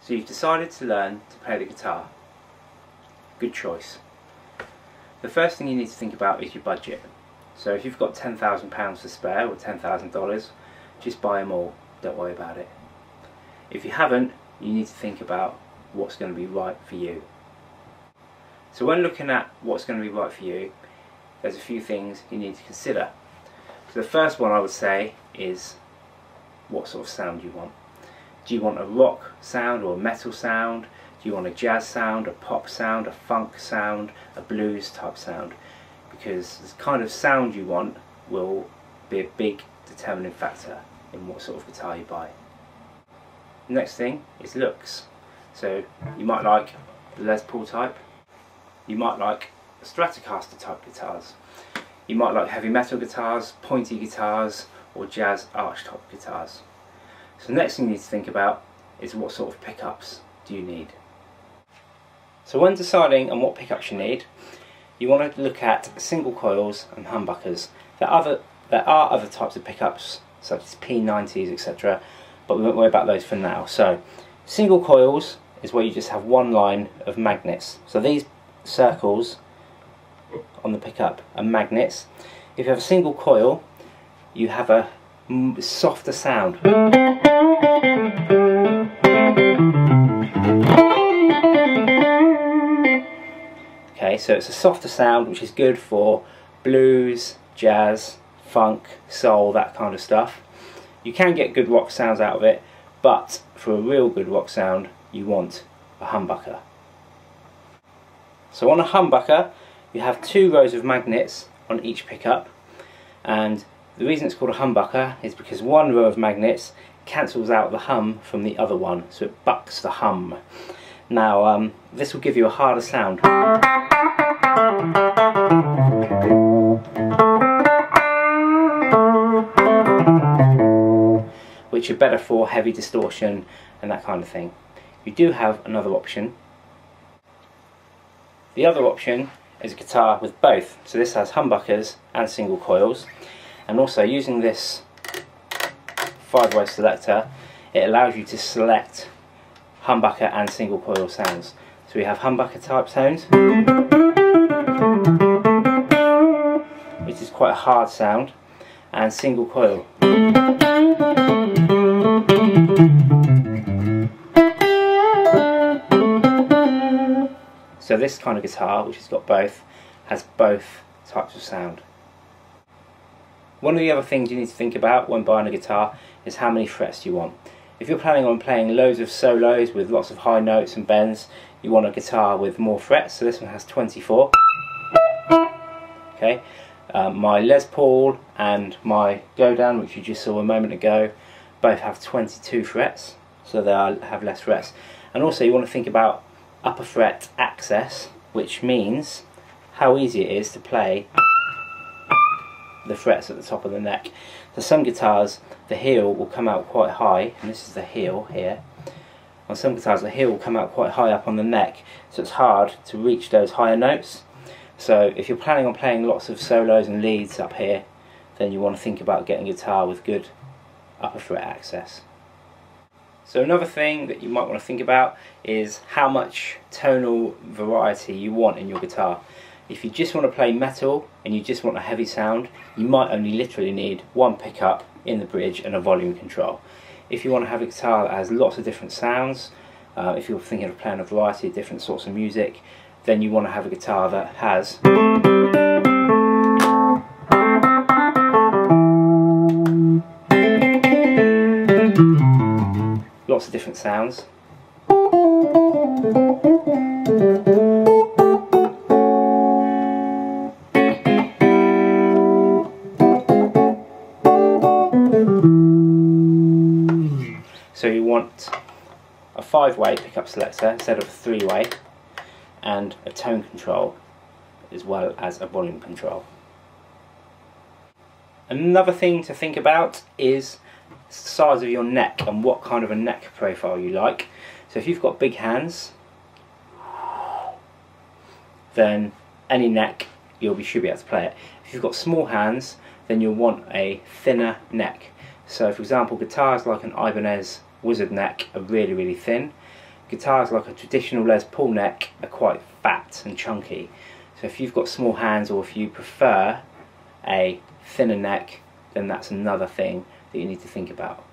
So you've decided to learn to play the guitar. Good choice. The first thing you need to think about is your budget. So if you've got £10,000 to spare or $10,000, just buy them all, don't worry about it. If you haven't, you need to think about what's going to be right for you. So when looking at what's going to be right for you, there's a few things you need to consider. So the first one I would say is what sort of sound you want. Do you want a rock sound or a metal sound? Do you want a jazz sound, a pop sound, a funk sound, a blues type sound? Because the kind of sound you want will be a big determining factor in what sort of guitar you buy. The next thing is looks. So you might like the Les Paul type, you might like the Stratocaster type guitars, you might like heavy metal guitars, pointy guitars, or jazz arch top guitars. So the next thing you need to think about is what sort of pickups do you need. So when deciding on what pickups you need, you want to look at single coils and humbuckers. There are other types of pickups such as P90s, etc., but we won't worry about those for now. So single coils is where you just have one line of magnets. So these circles on the pickup are magnets. If you have a single coil, you have a softer sound. Okay, so it's a softer sound which is good for blues, jazz, funk, soul, that kind of stuff. You can get good rock sounds out of it, but for a real good rock sound you want a humbucker. So on a humbucker you have two rows of magnets on each pickup, and the reason it's called a humbucker is because one row of magnets cancels out the hum from the other one, so it bucks the hum. Now this will give you a harder sound, which are better for heavy distortion and that kind of thing. You do have another option. The other option is a guitar with both. So this has humbuckers and single coils, and also using this 5-way selector, it allows you to select humbucker and single coil sounds. So we have humbucker type tones, which is quite a hard sound, and single coil. So this kind of guitar, which has got both, has both types of sound. One of the other things you need to think about when buying a guitar is how many frets you want. If you're planning on playing loads of solos with lots of high notes and bends, you want a guitar with more frets, so this one has 24. Okay, my Les Paul and my Godan, which you just saw a moment ago, both have 22 frets, so they have less frets. And also you want to think about upper fret access, which means how easy it is to play the frets at the top of the neck. So some guitars, the heel will come out quite high, and this is the heel here. On some guitars the heel will come out quite high up on the neck, so it's hard to reach those higher notes. So if you're planning on playing lots of solos and leads up here, then you want to think about getting a guitar with good upper fret access. So another thing that you might want to think about is how much tonal variety you want in your guitar. If you just want to play metal and you just want a heavy sound, you might only literally need one pickup in the bridge and a volume control. If you want to have a guitar that has lots of different sounds, if you're thinking of playing a variety of different sorts of music, then you want to have a guitar that has lots of different sounds. So you want a 5-way pickup selector instead of a 3-way, and a tone control as well as a volume control. Another thing to think about is the size of your neck and what kind of a neck profile you like. So if you've got big hands, then any neck should be able to play it. If you've got small hands, then you'll want a thinner neck. So for example, guitars like an Ibanez Wizard neck are really thin. Guitars like a traditional Les Paul neck are quite fat and chunky, so if you've got small hands or if you prefer a thinner neck, then that's another thing that you need to think about.